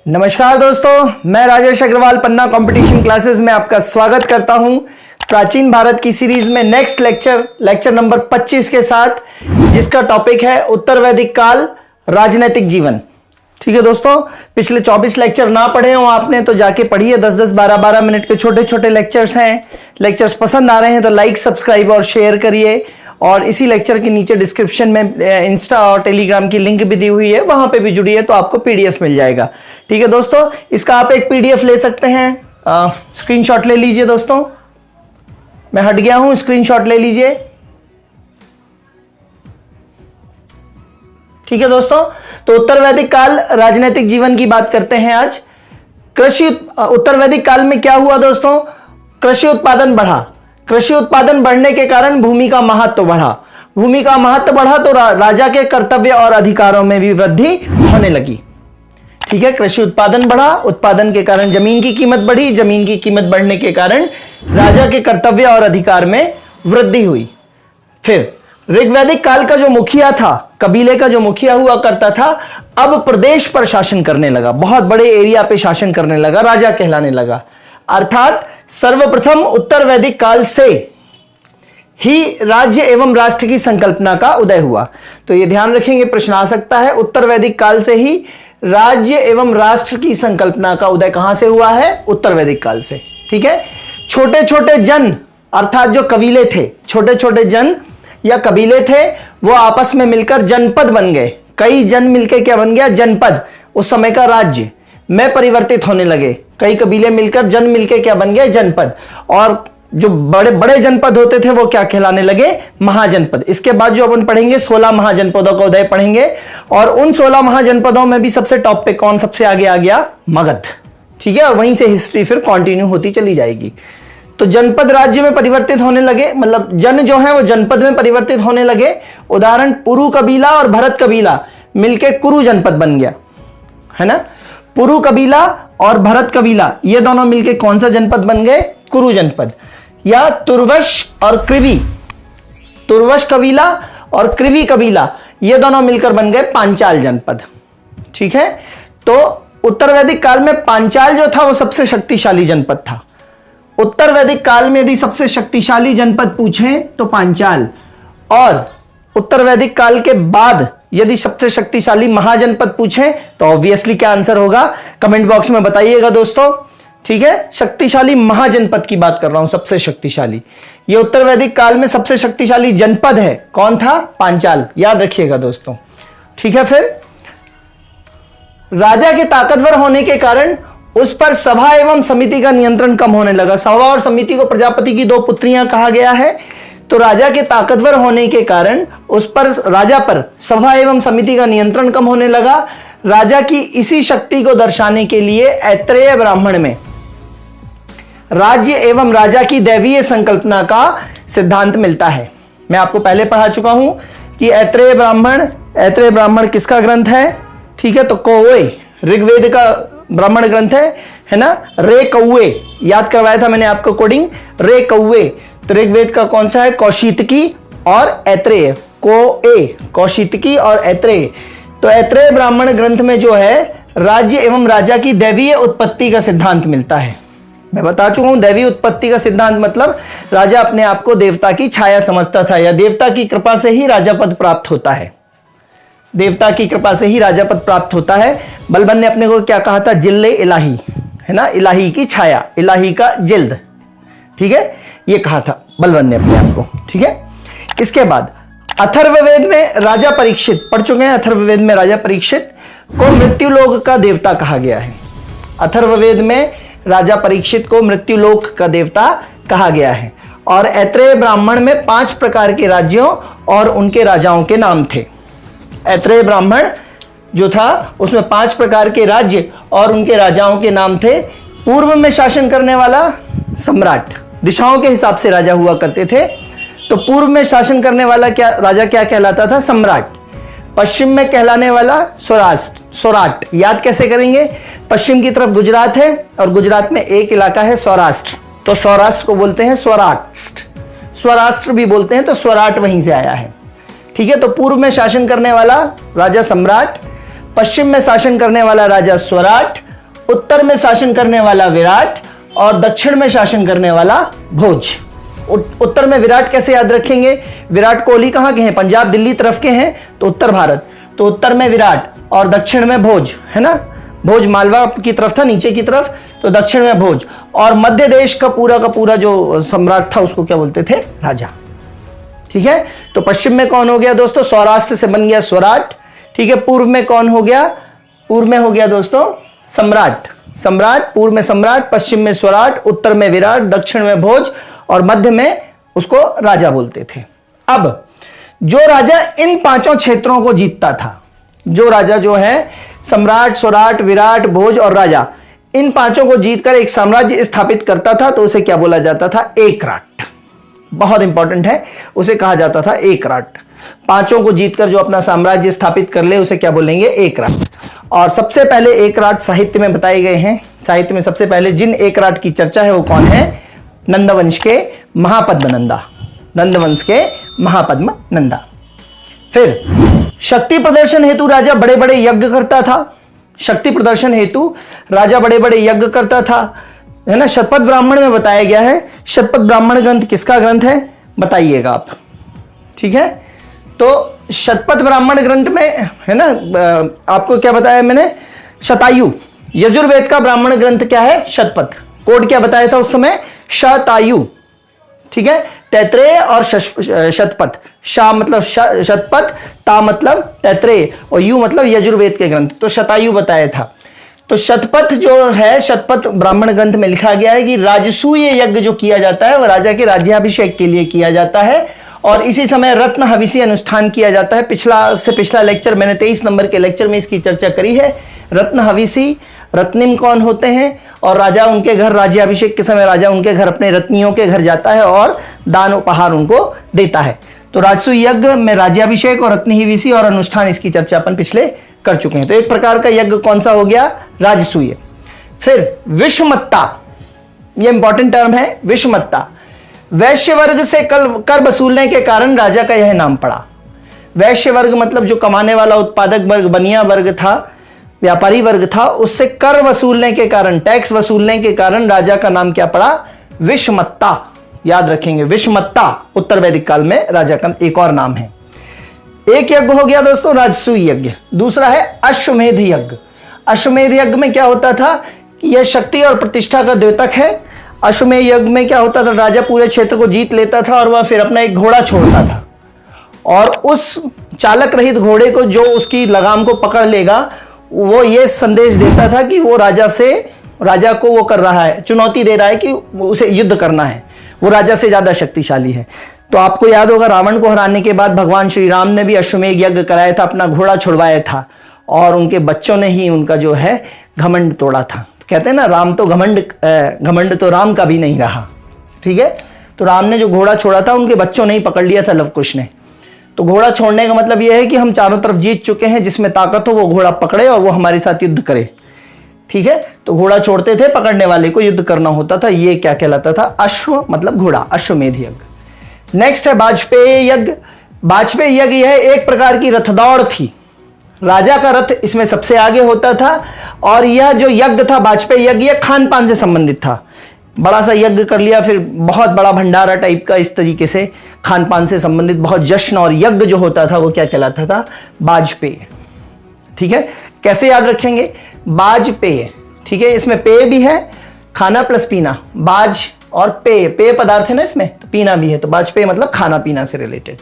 नमस्कार दोस्तों, मैं राजेश अग्रवाल पन्ना कंपटीशन क्लासेस में आपका स्वागत करता हूं। प्राचीन भारत की सीरीज में नेक्स्ट लेक्चर नंबर 25 के साथ, जिसका टॉपिक है उत्तर वैदिक काल, राजनैतिक जीवन। ठीक है दोस्तों, पिछले 24 लेक्चर ना पढ़े हो आपने तो जाके पढ़िए। 10-10, 12-12 मिनट के छोटे छोटे लेक्चर्स हैं। लेक्चर्स पसंद आ रहे हैं तो लाइक, सब्सक्राइब और शेयर करिए। और इसी लेक्चर के नीचे डिस्क्रिप्शन में इंस्टा और टेलीग्राम की लिंक भी दी हुई है, वहां पे भी जुड़िए तो आपको पीडीएफ मिल जाएगा। ठीक है दोस्तों, इसका आप एक पीडीएफ ले सकते हैं। स्क्रीनशॉट ले लीजिए दोस्तों, मैं हट गया हूं, स्क्रीनशॉट ले लीजिए। ठीक है दोस्तों, तो उत्तर वैदिक काल, राजनीतिक जीवन की बात करते हैं आज। उत्तर वैदिक काल में क्या हुआ दोस्तों? कृषि उत्पादन बढ़ा। कृषि उत्पादन बढ़ने के कारण भूमि का महत्व बढ़ा। भूमि का महत्व बढ़ा तो राजा के कर्तव्य और अधिकारों में भी वृद्धि होने लगी। ठीक है, कृषि उत्पादन बढ़ा, उत्पादन के कारण जमीन की कीमत बढ़ी, जमीन की कीमत बढ़ने के कारण राजा के कर्तव्य और अधिकार में वृद्धि हुई। फिर ऋग्वैदिक काल का जो मुखिया था, कबीले का जो मुखिया हुआ करता था, अब प्रदेश पर शासन करने लगा, बहुत बड़े एरिया पे शासन करने लगा, राजा कहलाने लगा। अर्थात सर्वप्रथम उत्तर वैदिक काल से ही राज्य एवं राष्ट्र की संकल्पना का उदय हुआ। तो यह ध्यान रखेंगे, प्रश्न आ सकता है, उत्तर वैदिक काल से ही राज्य एवं राष्ट्र की संकल्पना का उदय कहां से हुआ है? उत्तर वैदिक काल से। ठीक है, छोटे छोटे जन अर्थात जो कबीले थे, छोटे छोटे जन या कबीले थे, वो आपस में मिलकर जनपद बन गए। कई जन मिलकर क्या बन गया? जनपद। उस समय का राज्य में परिवर्तित होने लगे। कई कबीले मिलकर, जन मिलकर क्या बन गए? जनपद। और जो बड़े बड़े जनपद होते थे वो क्या कहलाने लगे? महाजनपद। इसके बाद जो अपन पढ़ेंगे 16 महाजनपदों का उदय पढ़ेंगे, और उन 16 महाजनपदों में भी सबसे टॉप पे कौन सबसे आगे आ गया? मगध। ठीक है, और वहीं से हिस्ट्री फिर कंटिन्यू होती चली जाएगी। तो जनपद राज्य में परिवर्तित होने लगे, मतलब जन जो है वो जनपद में परिवर्तित होने लगे। उदाहरण, पुरु कबीला और भरत कबीला मिलके कुरु जनपद बन गया, है ना। पुरु कबीला और भरत कबीला ये दोनों मिलके कौन सा जनपद बन गए? कुरु जनपद। या तुर्वश और कृवि, तुर्वश कबीला और कृवि कबीला ये दोनों मिलकर बन गए पांचाल जनपद। ठीक है, तो उत्तर वैदिक काल में पांचाल जो था वो सबसे शक्तिशाली जनपद था। उत्तर वैदिक काल में यदि सबसे शक्तिशाली जनपद पूछें तो पांचाल, और उत्तर वैदिक काल के बाद यदि सबसे शक्तिशाली महाजनपद पूछें तो ऑब्वियसली क्या आंसर होगा? कमेंट बॉक्स में बताइएगा दोस्तों। ठीक है, शक्तिशाली महाजनपद की बात कर रहा हूं, सबसे शक्तिशाली। ये उत्तर वैदिक काल में सबसे शक्तिशाली जनपद है, कौन था? पांचाल। याद रखिएगा दोस्तों। ठीक है, फिर राजा के ताकतवर होने के कारण उस पर सभा एवं समिति का नियंत्रण कम होने लगा। सभा और समिति को प्रजापति की 2 पुत्रियां कहा गया है। तो राजा के ताकतवर होने के कारण उस पर, राजा पर सभा एवं समिति का नियंत्रण कम होने लगा। राजा की इसी शक्ति को दर्शाने के लिए ऐत्रेय ब्राह्मण में राज्य एवं राजा की दैवीय संकल्पना का सिद्धांत मिलता है। मैं आपको पहले पढ़ा चुका हूं कि ऐत्रेय ब्राह्मण किसका ग्रंथ है? ठीक है, तो कौवे, ऋग्वेद का ब्राह्मण ग्रंथ है ना। रे कौवे याद करवाया था मैंने आपको कोडिंग, रे कौवे। तो ऋग्वेद का कौन सा है? कौशितकी और ऐत्रेय। कौशितकी और ऐत्रेय। तो ऐत्रेय ब्राह्मण ग्रंथ में जो है राज्य एवं राजा की दैवीय उत्पत्ति का सिद्धांत मिलता है। मैं बता चुका हूं, दैवीय उत्पत्ति का सिद्धांत मतलब राजा अपने आप को देवता की छाया समझता था, या देवता की कृपा से ही राजा पद प्राप्त होता है। देवता की कृपा से ही राजा पद प्राप्त होता है। बलबन ने अपने को क्या कहा था? जिल्ले इलाही, है ना, इलाही की छाया, इलाही का जिल्द। ठीक है, ये कहा था बलबन ने अपने आप को। ठीक है, इसके बाद अथर्ववेद में राजा परीक्षित पढ़ चुके हैं। अथर्ववेद में राजा परीक्षित को मृत्युलोक का देवता कहा गया है। अथर्ववेद में राजा परीक्षित को मृत्युलोक का देवता कहा गया है। और ऐत्रेय ब्राह्मण में 5 प्रकार के राज्यों और उनके राजाओं के नाम थे। ऐत्रेय ब्राह्मण जो था उसमें 5 प्रकार के राज्य और उनके राजाओं के नाम थे। पूर्व में शासन करने वाला सम्राट, दिशाओं के हिसाब से राजा हुआ करते थे। तो पूर्व में शासन करने वाला राजा क्या कहलाता था? सम्राट। पश्चिम में कहलाने वाला सौराष्ट्र। याद कैसे करेंगे? पश्चिम की तरफ गुजरात है और गुजरात में एक इलाका है सौराष्ट्र, तो सौराष्ट्र को बोलते हैं स्वराष्ट्र। स्वराष्ट्र भी बोलते हैं, तो स्वराट वहीं से आया है। ठीक है, तो पूर्व में शासन करने वाला राजा सम्राट, पश्चिम में शासन करने वाला राजा स्वराट, उत्तर में शासन करने वाला विराट और दक्षिण में शासन करने वाला भोज। उत्तर में विराट कैसे याद रखेंगे, विराट कोहली कहां के हैं, पंजाब दिल्ली तरफ के हैं, तो उत्तर भारत, तो उत्तर में विराट और दक्षिण में भोज, है ना, भोज मालवा की तरफ था नीचे की तरफ, तो दक्षिण में भोज, और मध्य देश का पूरा जो सम्राट था उसको क्या बोलते थे, राजा। ठीक है, तो पश्चिम में कौन हो गया दोस्तों, सौराष्ट्र से बन गया स्वराट। ठीक है, पूर्व में कौन हो गया, पूर्व में हो गया दोस्तों सम्राट, सम्राट, पूर्व में सम्राट, पश्चिम में स्वराट, उत्तर में विराट, दक्षिण में भोज और मध्य में उसको राजा बोलते थे। अब जो राजा इन पांचों क्षेत्रों को जीतता था, जो राजा जो है सम्राट, स्वराट, विराट, भोज और राजा, इन पांचों को जीतकर एक साम्राज्य स्थापित करता था, तो उसे क्या बोला जाता था, एकराट। बहुत इंपॉर्टेंट है, उसे कहा जाता था एकराट। पांचों को जीतकर जो अपना साम्राज्य स्थापित कर ले उसे क्या बोलेंगे, एकराट। और सबसे पहले एकराट साहित्य में बताए गए हैं। साहित्य में सबसे पहले जिन एकराट की चर्चा है वो कौन है, नंदवंश के महापद्मनंदा, नंदवंश के महापद्मनंदा। फिर शक्ति प्रदर्शन हेतु राजा बड़े बड़े यज्ञ करता था, शक्ति प्रदर्शन हेतु राजा बड़े बड़े यज्ञ करता था, है ना। शतपथ ब्राह्मण में बताया गया है। शतपथ ब्राह्मण ग्रंथ किसका ग्रंथ है, बताइएगा आप। ठीक है, तो शतपथ ब्राह्मण ग्रंथ में, है ना, आपको क्या बताया मैंने, शतायु, यजुर्वेद का ब्राह्मण ग्रंथ क्या है, शतपथ। कोड क्या बताया था उस समय, शतायु। ठीक है, तैत्रेय और शतपथ, शा मतलब शतपथ, ता मतलब तैत्रेय और यु मतलब यजुर्वेद के ग्रंथ, तो शतायु बताया था। तो शतपथ जो है, शतपथ ब्राह्मण ग्रंथ में लिखा गया है कि राजसूय यज्ञ जो किया जाता है वह राजा के राज्याभिषेक के लिए किया जाता है, और इसी समय रत्न हविषी अनुष्ठान किया जाता है। पिछला लेक्चर मैंने 23 नंबर के लेक्चर में इसकी चर्चा करी है। रत्न हविषी, रत्निम कौन होते हैं, और राजा उनके घर राज्याभिषेक के समय राजा उनके घर अपने रत्नियों के घर जाता है और दान उपहार उनको देता है। तो राजसूय यज्ञ में राज्याभिषेक और रत्न हविषी और अनुष्ठान, इसकी चर्चा अपन पिछले कर चुके हैं। तो एक प्रकार का यज्ञ कौन सा हो गया, राजसूय। फिर विषमत्ता, ये इंपॉर्टेंट टर्म है, विषमत्ता। वैश्य वर्ग से कर वसूलने के कारण राजा का यह नाम पड़ा। वैश्य वर्ग मतलब जो कमाने वाला उत्पादक वर्ग, बनिया वर्ग था, व्यापारी वर्ग था, उससे कर वसूलने के कारण, टैक्स वसूलने के कारण राजा का नाम क्या पड़ा, विषमत्ता। याद रखेंगे, विषमत्ता उत्तर वैदिक काल में राजा का एक और नाम है। एक यज्ञ हो गया दोस्तों राजसूय यज्ञ, दूसरा है अश्वमेध यज्ञ। अश्वमेध यज्ञ में क्या होता था कि यह शक्ति और प्रतिष्ठा का द्योतक है। अश्वमेध यज्ञ में क्या होता था, राजा पूरे क्षेत्र को जीत लेता था और वह फिर अपना एक घोड़ा छोड़ता था, और उस चालक रहित घोड़े को जो उसकी लगाम को पकड़ लेगा वो ये संदेश देता था कि वो राजा को वो कर रहा है, चुनौती दे रहा है कि उसे युद्ध करना है, वो राजा से ज्यादा शक्तिशाली है। तो आपको याद होगा रावण को हराने के बाद भगवान श्री राम ने भी अश्वमेध यज्ञ कराया था, अपना घोड़ा छुड़वाया था, और उनके बच्चों ने ही उनका जो है घमंड तोड़ा था। कहते हैं ना, राम तो घमंड तो राम का भी नहीं रहा। ठीक है, तो राम ने जो घोड़ा छोड़ा था उनके बच्चों ने ही पकड़ लिया था, लवकुश ने। तो घोड़ा छोड़ने का मतलब यह है कि हम चारों तरफ जीत चुके हैं, जिसमें ताकत हो वो घोड़ा पकड़े और वो हमारे साथ युद्ध करे। ठीक है, तो घोड़ा छोड़ते थे, पकड़ने वाले को युद्ध करना होता था। ये क्या कहलाता था, अश्व मतलब घोड़ा, अश्वमेध यज्ञ। नेक्स्ट है वाजपेयी यज्ञ। वाजपेयी यज्ञ यह एक प्रकार की रथ दौड़ थी, राजा का रथ इसमें सबसे आगे होता था, और यह जो यज्ञ था वाजपेयी यज्ञ, यह खान पान से संबंधित था। बड़ा सा यज्ञ कर लिया, फिर बहुत बड़ा भंडारा टाइप का, इस तरीके से खान पान से संबंधित बहुत जश्न और यज्ञ जो होता था वो क्या कहलाता था, वाजपेय। ठीक है, कैसे याद रखेंगे, वाजपेय। ठीक है, इसमें पेय भी है, खाना प्लस पीना, बाज और पेय पदार्थ है ना इसमें, तो पीना भी है, तो वाजपेय मतलब खाना पीना से रिलेटेड।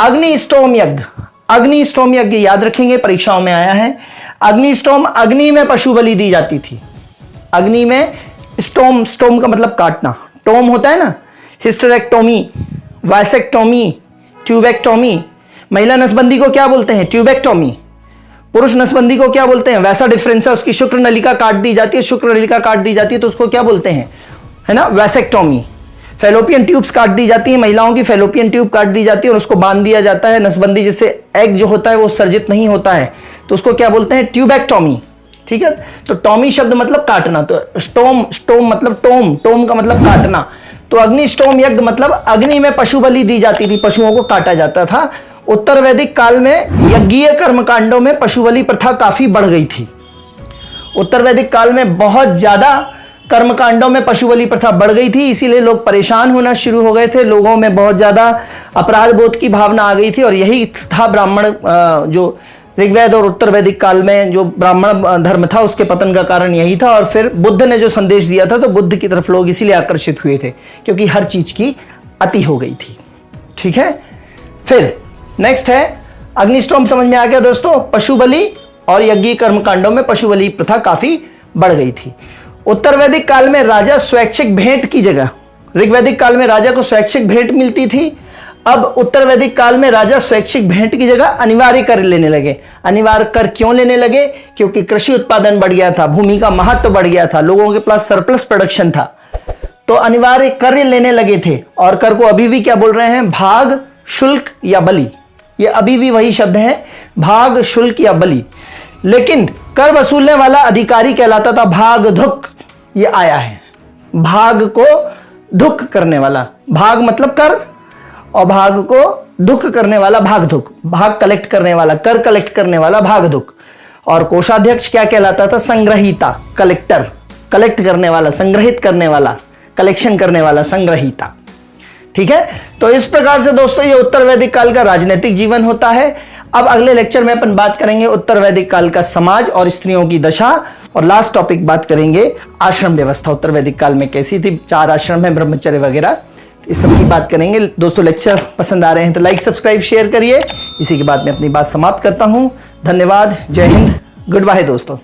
अग्निष्टोम यज्ञ, अग्निष्टोम यज्ञ याद रखेंगे, परीक्षाओं में आया है। अग्निष्टोम, अग्नि में पशु बलि दी जाती थी। अग्नि में स्टोम, स्टोम का मतलब काटना, टोम होता है ना, हिस्टेरेक्टोमी, वाइसेक्टोमी, ट्यूबेक्टोमी। महिला नसबंदी को क्या बोलते हैं, ट्यूबेक्टोमी। पुरुष नसबंदी को क्या बोलते हैं, वैसा डिफरेंस है, उसकी शुक्र नलिका काट दी जाती है, शुक्र नलिका काट दी जाती है तो उसको क्या बोलते हैं, है ना, वैसेक्टोमी। फेलोपियन ट्यूब्स काट दी जाती है, महिलाओं की फेलोपियन ट्यूब काट दी जाती है और उसको बांध दिया जाता है नसबंदी, जिससे एग जो होता है वो सर्जित नहीं होता है, तो उसको क्या बोलते हैं, ट्यूबेक्टोमी। ठीक है, तो टॉमी शब्द मतलब काटना, तो स्टोम, स्टोम मतलब टोम, टोम का मतलब काटना। तो अग्निष्टोम यज्ञ मतलब अग्नि में पशु बलि दी जाती थी, पशुओं को काटा जाता था। उत्तर वैदिक काल में यज्ञीय कर्मकांडों में पशु बलि प्रथा काफी बढ़ गई थी। उत्तर वैदिक काल में बहुत ज्यादा कर्मकांडों में पशु बलि प्रथा बढ़ गई थी, इसीलिए लोग परेशान होना शुरू हो गए थे, लोगों में बहुत ज्यादा अपराध बोध की भावना आ गई थी। और यही था ब्राह्मण जो ऋग्वेद और उत्तर वैदिक काल में जो ब्राह्मण धर्म था उसके पतन का कारण यही था। और फिर बुद्ध ने जो संदेश दिया था तो बुद्ध की तरफ लोग इसीलिए आकर्षित हुए थे क्योंकि हर चीज की अति हो गई थी। ठीक है, फिर नेक्स्ट है अग्निस्टोम। समझ में आ गया दोस्तों, पशु बलि और यज्ञ कर्मकांडों में पशु बलि प्रथा काफी बढ़ गई थी। उत्तर वैदिक काल में राजा स्वैच्छिक भेंट की जगह, ऋग्वैदिक काल में राजा को स्वैच्छिक भेंट मिलती थी, अब उत्तर वैदिक काल में राजा स्वैच्छिक भेंट की जगह अनिवार्य कर लेने लगे। अनिवार्य कर क्यों लेने लगे? क्योंकि कृषि उत्पादन बढ़ गया था, भूमि का महत्व बढ़ गया था, लोगों के पास सरप्लस प्रोडक्शन था, तो अनिवार्य कर लेने लगे थे। और कर को अभी भी क्या बोल रहे हैं? भाग, शुल्क या बलि। ये अभी भी वही शब्द है, भाग, शुल्क या बलि। लेकिन कर वसूलने वाला अधिकारी कहलाता था भागधुक, ये आया है। भाग को धुक करने वाला, भाग मतलब कर और भाग को दुख करने वाला भागधुक, भाग कलेक्ट करने वाला, कर कलेक्ट करने वाला भागधुक। और कोषाध्यक्ष क्या कहलाता था? संग्रहीता, कलेक्टर, कलेक्ट करने वाला, संग्रहित करने वाला, कलेक्शन करने वाला, संग्रहीता। ठीक है, तो इस प्रकार से दोस्तों ये उत्तर वैदिक काल का राजनीतिक जीवन होता है। अब अगले लेक्चर में अपन बात करेंगे उत्तर वैदिक काल का समाज और स्त्रियों की दशा, और लास्ट टॉपिक बात करेंगे आश्रम व्यवस्था उत्तर वैदिक काल में कैसी थी, 4 आश्रम है, ब्रह्मचर्य वगैरह, इस सब की बात करेंगे। दोस्तों लेक्चर पसंद आ रहे हैं तो लाइक सब्सक्राइब शेयर करिए। इसी के बाद मैं अपनी बात समाप्त करता हूं। धन्यवाद, जय हिंद, गुड बाय दोस्तों।